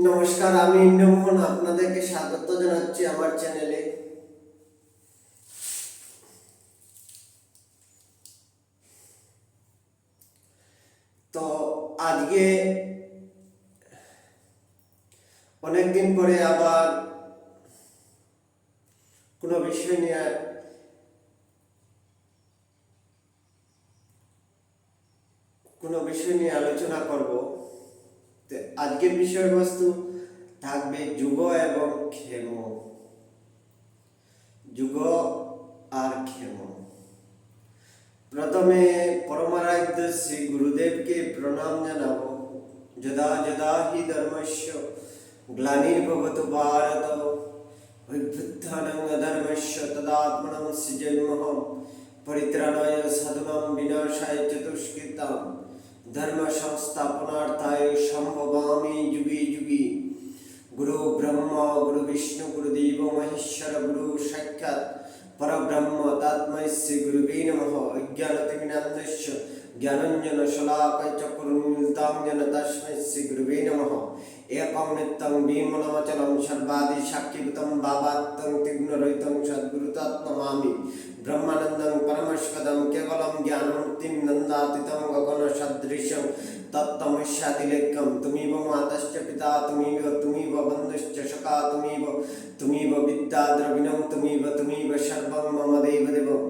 নমস্কার, আমি ইন্দ্রমোহন আপনাদেরকে স্বাগত জানাচ্ছি আমার চ্যানেলে। তো আজকে অনেকদিন পরে আবার কোনো বিষয় নিয়ে আলোচনা করব। তো আজকের বিষয়বস্তু থাকবে যুগ এবং ক্ষেম। যুগ আর ক্ষেম। প্রথমে পরমারাধ্য শ্রী গুরুদেবকে প্রণাম জানাবো। যদা যদা হি ধর্মস্য গ্লানির্ভবতু ভারত অভ্যুত্থানং অধর্মস্য তদাত্মনং সৃজন্মহঃ পরিত্রাণায় সাধুনাং বিনাশায় চ দুষ্কৃতাং ধর্ম সংস্থাপনার্থায় সম্ভবামি যুগে যুগে। গুরু ব্রহ্মা গুরু বিষ্ণু গুরুদেব মহেশ্বর গুরু সাক্ষাৎ পরব্রহ্ম তস্मै শ্রী গুরুবে নমঃ। অজ্ঞানতিমিরান্ধস্য জ্ঞানাঞ্জন শলাকায় চক্ষুरुन्मीलितं येन तस्मै श्री गुरुवे नमः। एकं नित्यं विमलमचलं सर्वादि साक्षीभूतं भावात्मं त्रिगुणरहितं सद्गुरुतत्त्वमामि ब्रह्मानन्दं परमस्पदं केवलं ज्ञानमूर्तिं नन्दातीतं गगनसदृशं तत्त्वमस्यादिलेख्यं। तुमीव मातश्च पिता तुमीव बन्धुश्च सखा तुमीव विद्या द्रविणं तुमीव सर्वं मम देवदेवं।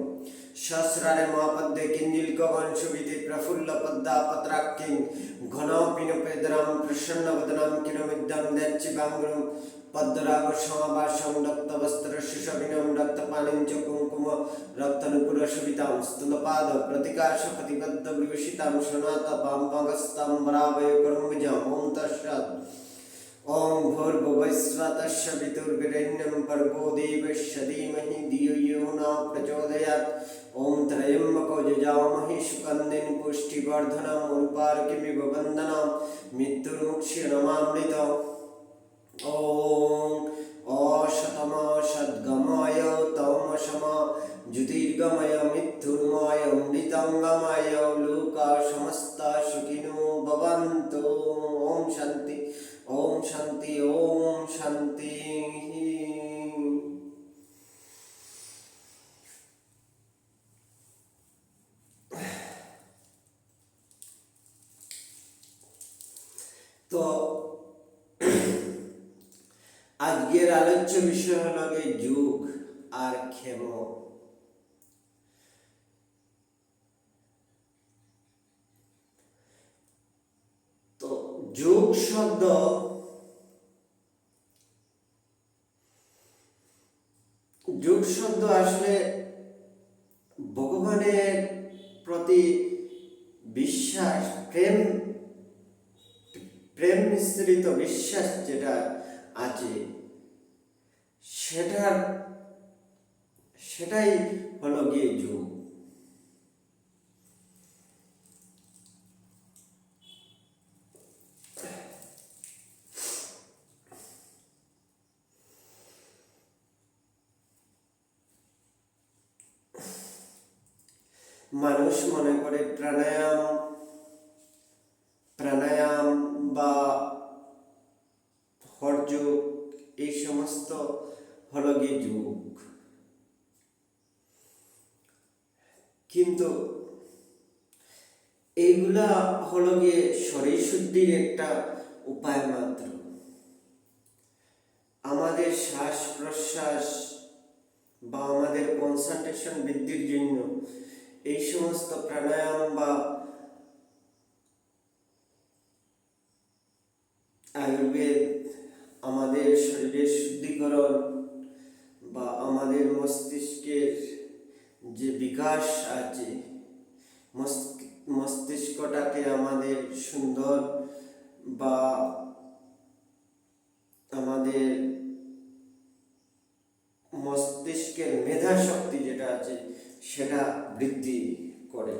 सहस्रारे महापद्मे किञ्जिल गगन शोभिते प्रफुल्ल पद्मा पत्राक्षीं घनपिनपेदरां प्रसन्नवदनां किरमिद्दां दैत्यबाङ्गुरं पद्मराग समाभासं रक्तवस्त्रशुशोभिनं रक्तपाणिं च कुङ्कुम रक्तनुपुरशोभितां स्तनपाद प्रतिकाशपतिबद्धविभूषितां सनातपाम्पगस्तां वरावयकरुम्भुजां। ॐ तत्सत्। ओं भूर्भुवस्वतस्य वितुर्वरेण्यं भर्गो देवस्य धीमहि धियो यो नः प्रचोदयात्। ओं त्र्यम्बको यजामहे सुगन्धिं पुष्टिवर्धनम् उर्वारुकमिव बन्धनान् मृत्युर्मुक्षीयमामृतम्। ओं असतमसद्गमय तमसम ज्योतिर्गमय मृत्युर्मय मृतङ्गमय लोका समस्ता सुखिनो भवन्तु। ओं शान्ति ओम शांति ओम शांति। तो আজকের আলোচ্য বিষয় হলো যুগ আর ক্ষেম। তো যুগ শব্দ আসলে ভগবানের প্রতি বিশ্বাস, প্রেম মিশ্রিত বিশ্বাস যেটা আছে সেটাই হলো গিয়ে যুগ। মানুষ মনে করে প্রাণায়াম বা হঠযোগ এই সমস্ত হলো গিয়ে যোগ, কিন্তু এইগুলা হলো গিয়ে শরীর শুদ্ধির একটা উপায় মাত্র। আমাদের শ্বাস প্রশ্বাস বা আমাদের কনসেন্ট্রেশন বৃদ্ধির জন্য এই সমস্ত প্রাণায়াম বা আয়ুর্বেদ আমাদের শরীরের শুদ্ধিকরণ বা আমাদের মস্তিষ্কের যে বিকাশ আছে, মস্তিষ্কটাকে আমাদের সুন্দর বা আমাদের মস্তিষ্কের মেধা শক্তি যেটা আছে সেটা বৃদ্ধি করে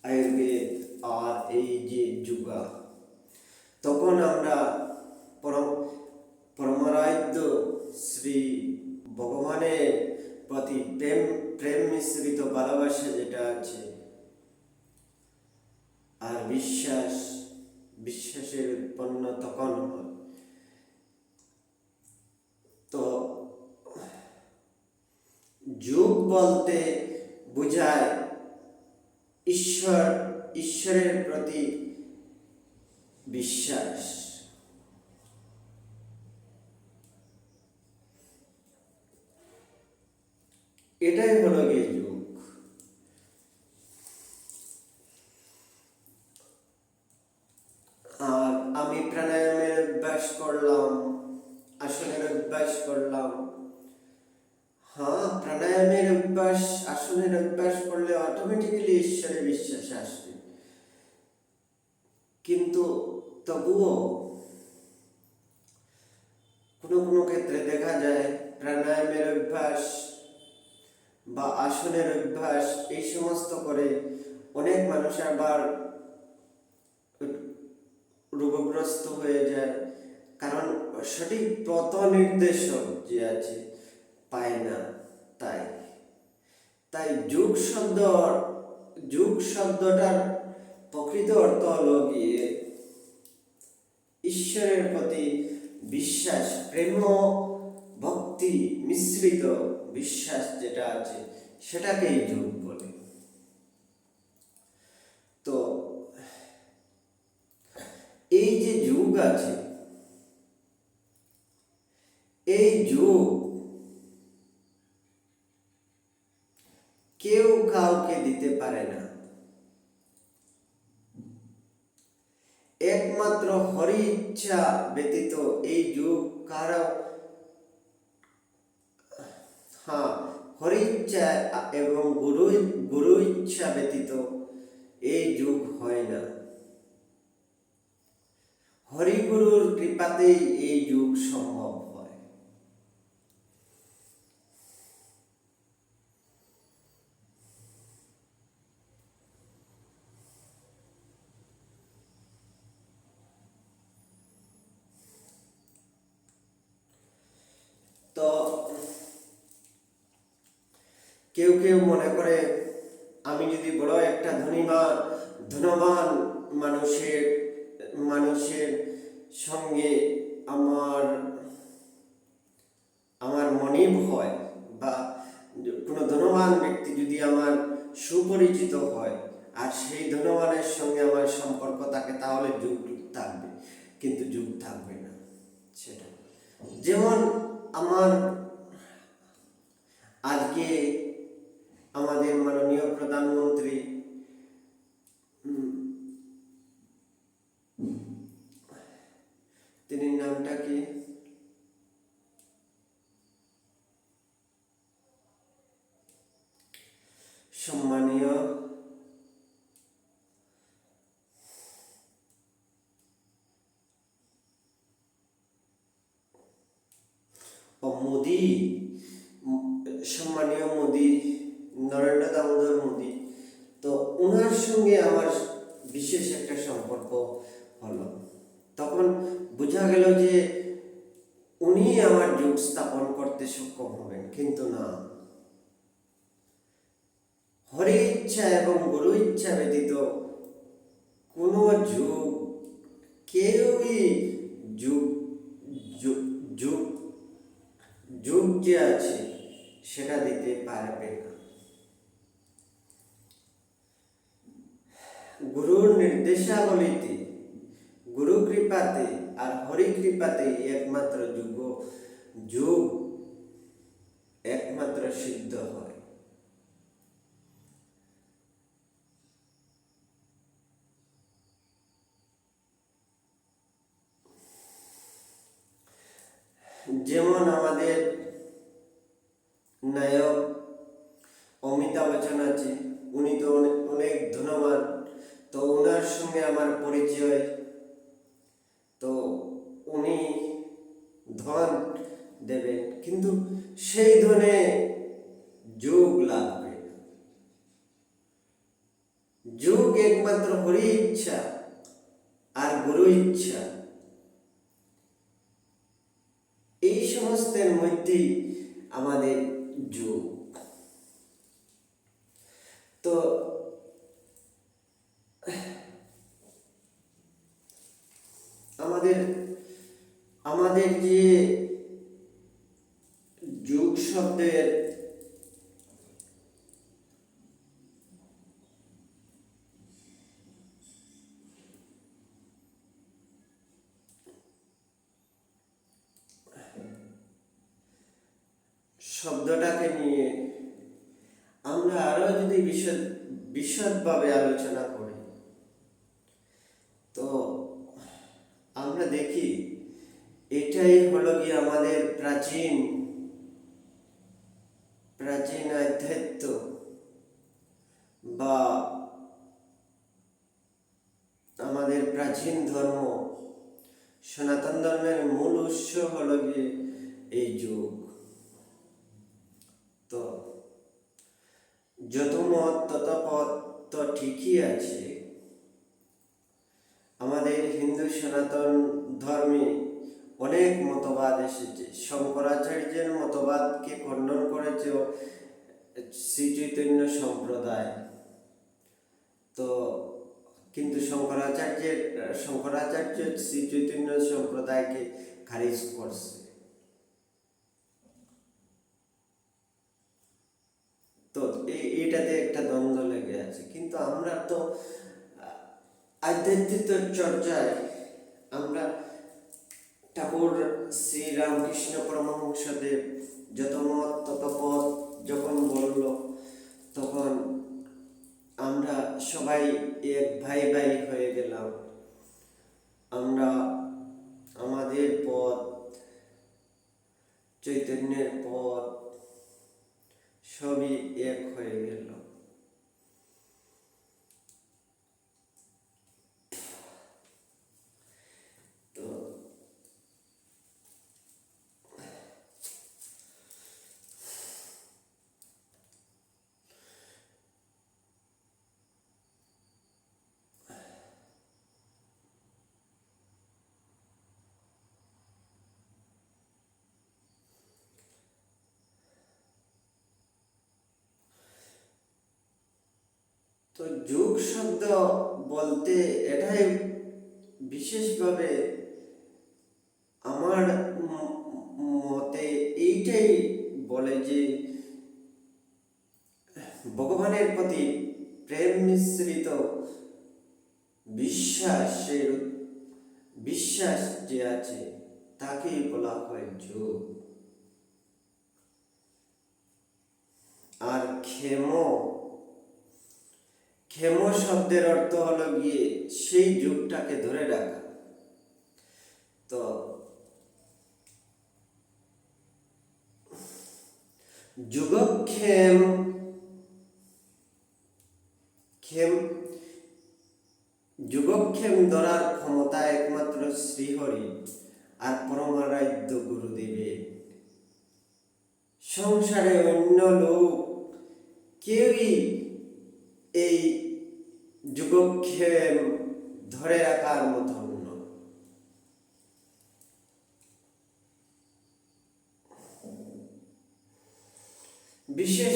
আয়ুর্বেদ আর এই যে যোগা। তখন আমরা পরমারাধ্য শ্রী ভগবানের প্রতি প্রেম মিশ্রিত ভালোবাসা যেটা আছে আর বিশ্বাসের উৎপন্ন তখন হয়। তো যুগ বলতে বোঝায় ঈশ্বরের প্রতি বিশ্বাস। এটাই হলো গিয়ে যুগ। আর আমি প্রাণায়ামের অভ্যাস করলাম, আসনের অভ্যাস করলাম। হ্যাঁ, প্রাণায়ামের অভ্যাস, আসনের অভ্যাস করলে অটোমেটিক্যালি ঈশ্বরে বিশ্বাস আসবে। কিন্তু তবুও কোনো কোনো ক্ষেত্রে দেখা যায় প্রাণায়ামের অভ্যাস বা আসনের অভ্যাস এই সমস্ত করে অনেক মানুষ আবার রোগগ্রস্ত হয়ে যায়, কারণ সঠিক পথ নির্দেশক যে আছে পায় না। তাই তাই যুগ শব্দটার প্রকৃত অর্থ হলো গিয়ে ঈশ্বরের প্রতি বিশ্বাস, প্রেম ভক্তি মিশ্রিত বিশ্বাস যেটা আছে সেটাকেই যুগ বলে। তো এই যে যুগ আছে, এই যুগ কেউ কাউকে দিতে পারে না, একমাত্র হরি ইচ্ছা ব্যতীত এই যুগ কারো, হ্যাঁ, হরি ইচ্ছা এবং গুরু ইচ্ছা ব্যতীত এই যুগ হয় না। হরিগুরুর কৃপাতেই এই যুগ সম্ভব হয়। তো কেউ কেউ মনে করে আমি যদি বড় একটা ধনবান মানুষের মানুষের সঙ্গে আমার আমার মনিব হয়, বা কোনো ধনবান ব্যক্তি যদি আমার সুপরিচিত হয় আর সেই ধনবানের সঙ্গে আমার সম্পর্ক থাকে, তাহলে যুগ থাকবে। কিন্তু যুগ থাকবে না সেটা। যেমন আমার আজকে আমাদের মাননীয় প্রধানমন্ত্রী তিনি নামটা কি, সম্মানীয় মোদি, সম্মানীয় মোদি, নরেন্দ্র দামোদর মোদি। তো ওনার সঙ্গে আমার বিশেষ একটা সম্পর্ক হলো। তখন বোঝা গেল যে উনি আমার যুগ স্থাপন করতে সক্ষম হবেন, কিন্তু না, হরি ইচ্ছা এবং গুরু ইচ্ছা ব্যতীত কোনো যুগ কেউই যুগ যুগ যুগ যুগ যে আছে সেটা দিতে পারবে না। গুরুর নির্দেশাবলীতে, গুরু কৃপাতে আর হরি কৃপাতে একমাত্র যুগ একমাত্র সিদ্ধ হয়। যেমন আমাদের নায়ক অমিতাভ বচ্চন আছে, উনি তো অনেক ধনবান। তো ওনার সঙ্গে আমার পরিচয়, তো উনি ধন দেবেন, কিন্তু সেই ধনে যুগ লাগবে। যুগ একমাত্র হরি ইচ্ছা আর গুরু ইচ্ছা, এই সমস্তের মধ্যেই আমাদের যুগ। তো আমাদের যে যুগ শব্দের শব্দটাকে নিয়ে আমরা আরো যদি বিশদভাবে আলোচনা করি, তো আমরা দেখি এটাই হলো কি আমাদের প্রাচীন আধ্যাত্ম বা আমাদের প্রাচীন ধর্ম, সনাতন ধর্মের মূল উৎস হলো গিয়ে এই যুগ। তো যত মত তত পথ তো ঠিকই আছে। আমাদের হিন্দু সনাতন ধর্মে অনেক মতবাদ এসেছে। শঙ্করাচার্যের মতবাদকে খণ্ডন করেছে শ্রী চৈতন্য সম্প্রদায়। তো কিন্তু শঙ্করাচার্য শ্রী চৈতন্য সম্প্রদায়কে খারিজ করছে। তো এইটাতে একটা দ্বন্দ্ব লেগে আছে। কিন্তু আমরা তো আধ্যাত্মিক চর্চায় আমরা ঠাকুর শ্রী রামকৃষ্ণ পরমহংসদেব যত মত তত পথ যখন বলল, তখন আমরা সবাই এক ভাই হয়ে গেলাম। আমরা আমাদের পথ, চৈতন্যের পথ সবই এক হয়ে গেল। তো তো যুগ শব্দ বলতে এটাই বিশেষভাবে আমার মতে এইটাই বলে যে ভগবানের প্রতি প্রেম মিশ্রিত বিশ্বাস যে আছে তাকেই বলা হয় যুগ। আর ক্ষেম শব্দের অর্থ হলো গিয়ে সেই যুগটাকে ধরে রাখা। তো যুগক্ষেম ধরার ক্ষমতা একমাত্র শ্রীহরি আর পরমারাধ্য গুরুদেবের। সংসারে অন্য লোক কেউই এই যুগক্ষেম ধরে রাখার মতো নয়। বিশেষ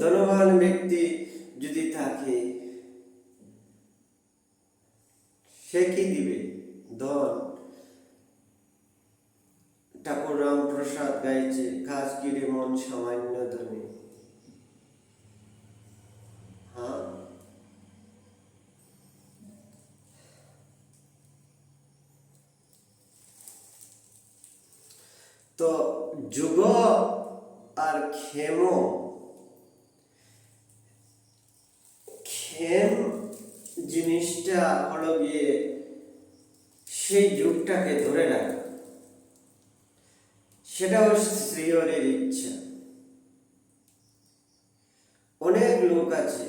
ধনবান ব্যক্তি যদি থাকে, সে কি দিবে? ধন। ঠাকুর রামপ্রসাদ গাইছে, কাজ কিরে মন সামান্য ধনী। হ্যাঁ, তো যুগ আর ক্ষেম জিনিসটা হলো গিয়ে সেই যুগটাকে ধরে রাখা। সেটাও শ্রীহরির ইচ্ছা। অনেক লোক আছে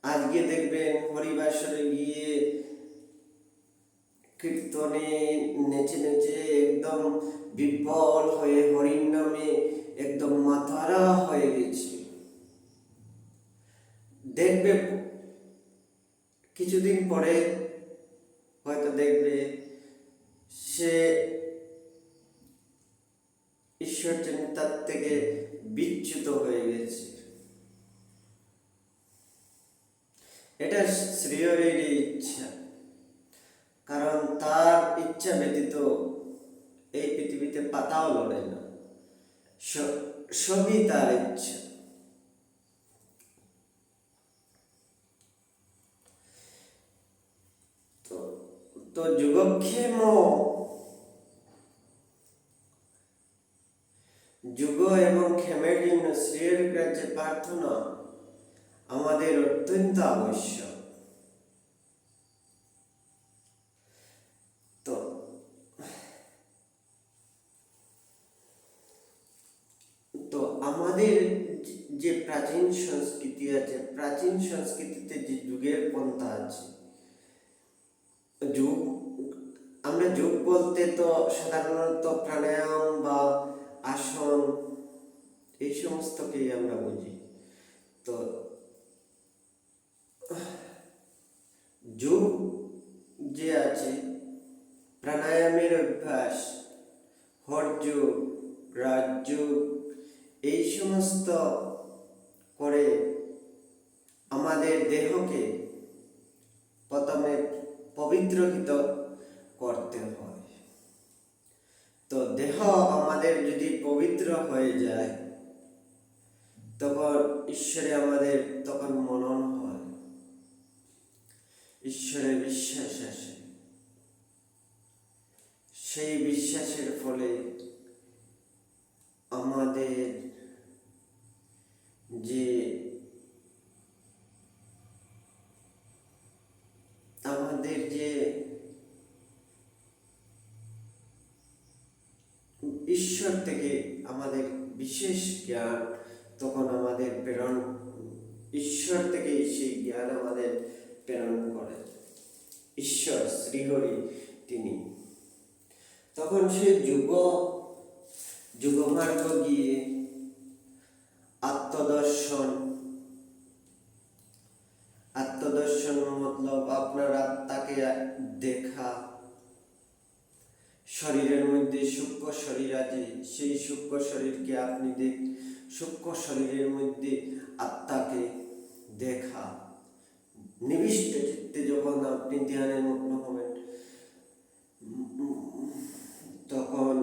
আজকে দেখবেন হরিবাসরে গিয়ে কীর্তনে নেচে নেচে একদম বিহ্বল হয়ে হরির নামে একদম মাতারা হয়ে গেছে। দেখবে কিছুদিন পরে হয়তো দেখবে সে ঈশ্বর চিন্তার থেকে বিচ্যুত হয়ে গেছে। এটা শ্রীহরির ইচ্ছা, কারণ তার ইচ্ছা ইচ্ছা ব্যতীত এই পৃথিবীতে পাতাও লড়ে না, সবই তার ইচ্ছা। তো তো যুগক্ষেম যুগ এবং ক্ষেমের জন্য শ্রীর কাছে প্রার্থনা আমাদের অত্যন্ত আবশ্যক। তো তো আমাদের যে প্রাচীন সংস্কৃতি আছে, প্রাচীন সংস্কৃতিতে যে যুগের পন্থা আছে, যুগ আমরা যোগ বলতে তো সাধারণত প্রাণায়াম বা আসন এই সমস্তকেই আমরা বুঝি। তো যোগ যে আছে, প্রাণায়ামের অভ্যাস, হঠযোগ, রাজযোগ, এই সমস্ত করে আমাদের দেহকে প্রথমে পবিত্রহিত করতে হয়। তো দেহ আমাদের যদি পবিত্র হয়ে যায়, তখন ঈশ্বরে আমাদের তখন মনন হয়, ঈশ্বরে বিশ্বাস আসে। সেই বিশ্বাসের ফলে আমাদের যে ঈশ্বর থেকে আমাদের বিশেষ জ্ঞান তখন আমাদের প্রেরণ, ঈশ্বর থেকে সেই জ্ঞান আমাদের প্রেরণ করে ঈশ্বর শ্রীহরি তিনি। তখন সে যুগমার্গ গিয়ে আত্মদর্শন মতলব আপনার আত্মাকে দেখা, শরীরের মধ্যে সূক্ষ্ম শরীর আছে, সেই সূক্ষ্ম শরীরকে আপনি সূক্ষ্ম শরীরের মধ্যে আত্মাকে দেখা। নিবিষ্ট চিত্তে যখন আপনি ধ্যানে মগ্ন হবেন, তখন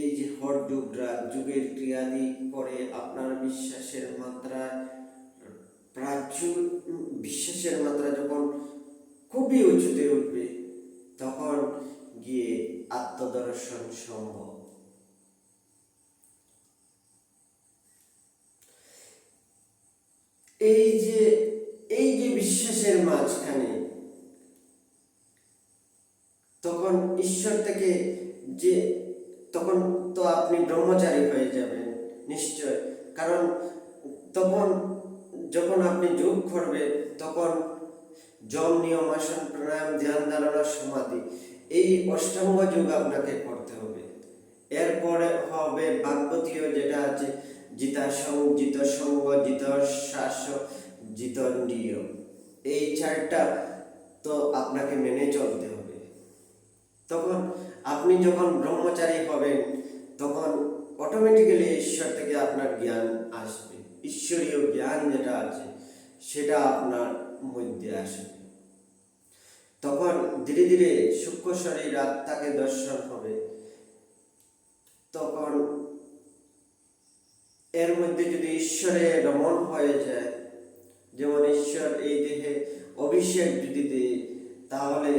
এই যে হঠযোগ, রাজযোগের ক্রিয়াদি করে আপনার বিশ্বাসের মাত্রা বিশ্বাসের মাত্রা যখন খুবই উঁচুতে উঠবে, তখন গিয়ে আত্মদর্শন সম্ভব। এই যে বিশ্বাসের মাঝখানে তখন ঈশ্বর থেকে যে তখন তো আপনি ব্রহ্মচারী হয়ে যাবেন নিশ্চয়। কারণ তখন যখন আপনি যোগ করবেন, তখন যম, নিয়ম, আসন, প্রাণায়াম, ধ্যান, ধারণা, সমাধি, এই অষ্টাঙ্গ যোগ আপনাকে করতে হবে। এরপরে হবে বাগবতীয়, যেটা আছে জিতাসং, জিতসঙ্গ, জিতশ্বাস, জিতেন্দ্রিয়। এই চারটা তো আপনাকে মেনে চলতে হবে। তখন আপনি যখন ব্রহ্মচারী হবেন, তখন অটোমেটিক্যালি ঈশ্বর থেকে আপনার জ্ঞান আসবে, ঈশ্বরীয় জ্ঞান যেটা আছে সেটা আপনার মধ্যে আসবে। তখন ধীরে ধীরে সূক্ষ্ম শরীর আত্মাকে দর্শন হবে। তখন এর মধ্যে যদি ঈশ্বরে রমণ হয়ে যায়, যেমন ঈশ্বর এই দেহে অভিষেক যদি দেয়, তাহলে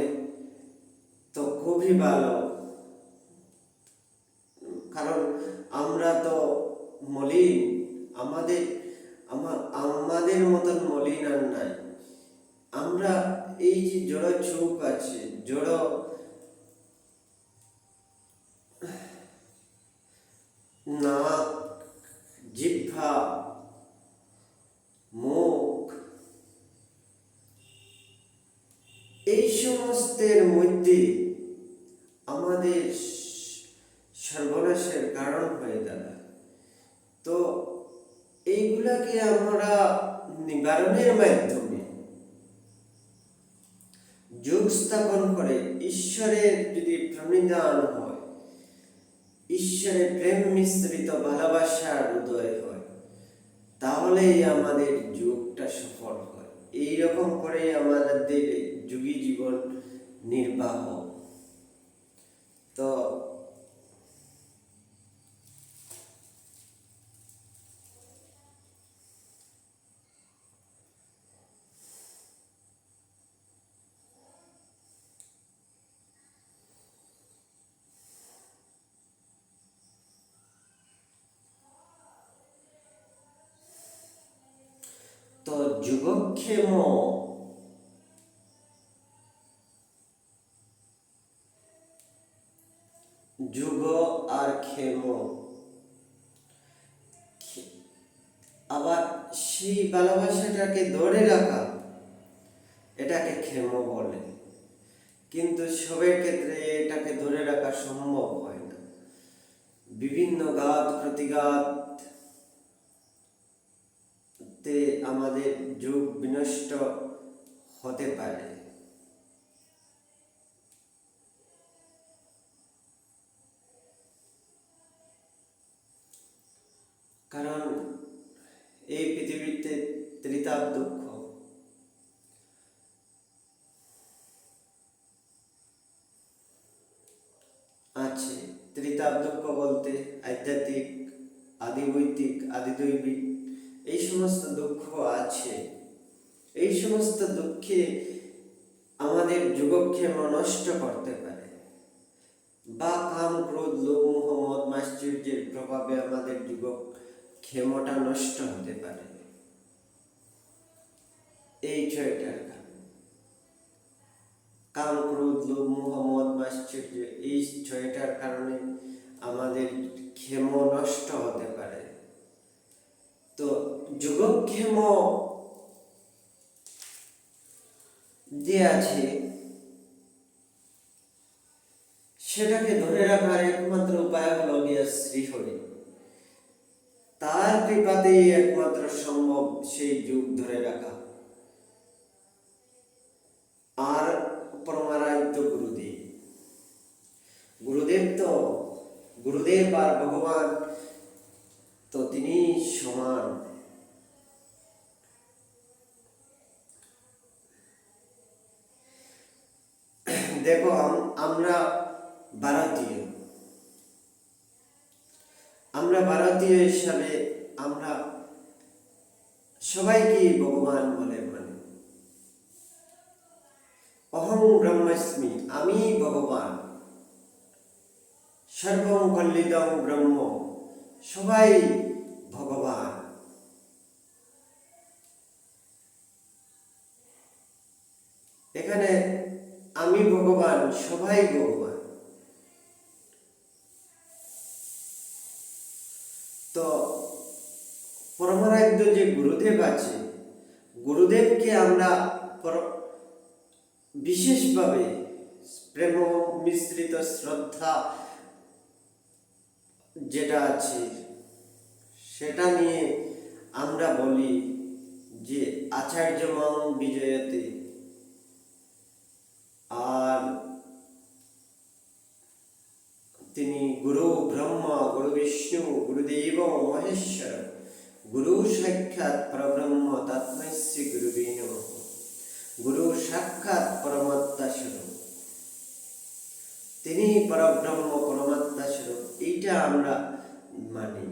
তো খুবই ভালো। কারণ আমরা তো মলিন, আমাদের মতন মলিন আর নাই। আমরা এই যে জড় চোখ আছে, জড় নাক, জিহ্বা, মুখ, এই সমস্তের মধ্যে আমাদের সর্বনাশের কারণ হয়ে দাঁড়ায়। তো এইগুলাকে আমরা নিবারণের মাধ্যমে যোগ স্থাপন করে ঈশ্বরের যদি প্রণিধান হয়, ঈশ্বরের প্রেম মিশ্রিত ভালোবাসার উদয় হয়, তাহলেই আমাদের যোগটা সফল হয়। এইরকম করে আমাদের যোগী জীবন নির্বাহ। তো তো যুগক্ষেম যুগ আর ক্ষেম, আবার সেই ভালোবাসাটাকে ধরে রাখা, এটাকে ক্ষেম বলে। কিন্তু সবের ক্ষেত্রে এটাকে ধরে রাখা সম্ভব হয় না। বিভিন্ন ঘাত প্রতিঘাত তে আমাদের যুগ বিনষ্ট হতে পারে। কারণ এই পৃথিবীতে ত্রিতাপ দুঃখ আছে। ত্রিতাপ দুঃখ বলতে আধ্যাত্মিক, আদিবৈদিক, আদিদৈবিক এই সমস্ত দুঃখ আছে। এই সমস্ত দুঃখে আমাদের যুগক্ষেম নষ্ট করতে পারে, বা কাম ক্রোধ লোভ মোহ মদ মাশ্চর্যের প্রভাবে আমাদের যুগক্ষেমটা নষ্ট হতে পারে। এই ছয়টার কারণে কাম ক্রোধ লোভ মোহ মদ মাশ্চর্য, এই ছয়টার কারণে আমাদের ক্ষেম নষ্ট হতে পারে। তো যুগক্ষেম যে আছে সেটাকে ধরে রাখার একমাত্র উপায় হলো গিয়া শ্রীহরি। তার কৃপাতেই একমাত্র সম্ভব সেই যুগ ধরে রাখা। আর পরমারাধ্য গুরুদেব, গুরুদেব আর ভগবান তো তিনি সমান। দেখো আমরা ভারতীয়, হিসাবে আমরা সবাইকে ভগবান বলে মানে। অহং ব্রহ্মাস্মি, আমি ভগবান। সর্বং কল্লিদং ব্রহ্ম, সবাই ভগবান। এখানে আমি ভগবান, সবাই ভগবান। তো পরমারাধ্য যে গুরুদেব আছে, গুরুদেবকে আমরা বিশেষভাবে প্রেম মিশ্রিত শ্রদ্ধা যেটা আছে সেটা নিয়ে আমরা বলি যে আচার্য মাং বিজয়তে। আর তিনি গুরু ব্রহ্মা, গুরু বিষ্ণু, গুরুদেব মহেশ্বর, গুরু সাক্ষাৎ পরব্রহ্ম তস্मै শ্রী গুরুবে নমঃ। গুরু সাক্ষাৎ পরমাত্মা স্বরূপ, তিনি পরব্রহ্ম পরমাত্মা স্বরূপ, এইটা আমরা মানি।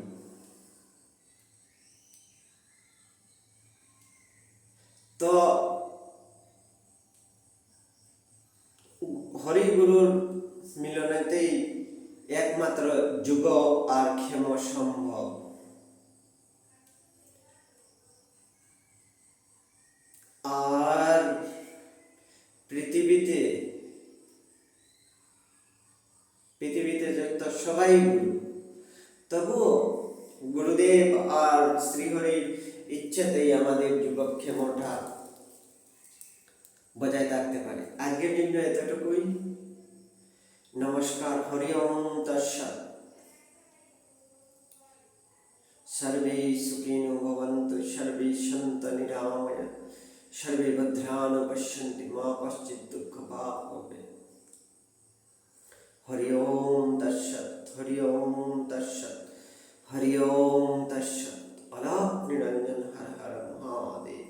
তো হরিগুরুর মিলনেতেই একমাত্র যুগ আর ক্ষেম সম্ভব। আর পৃথিবীতে যত সবাই গুরু, তবুও গুরুদেব আর শ্রীহরির ইচ্ছাতেই আমাদের যুগক্ষেমটা বজায় থাকতে পারে। আজকের জন্য এতটুকুই। নমস্কার। হরি ওম তৎসৎ। সর্বে সুখিনো ভবন্তু, সর্বে সন্তু নিরাময়া, সর্বে ভদ্রাণি পশ্যন্তি, মা কশ্চিৎ দুঃখভাগ্ ভবেৎ। হরি ওম তৎসৎ, হরি ওম তৎসৎ, হরি ওম তৎসৎ। অলাপ নিরঞ্জন, হর হর মহাদেব।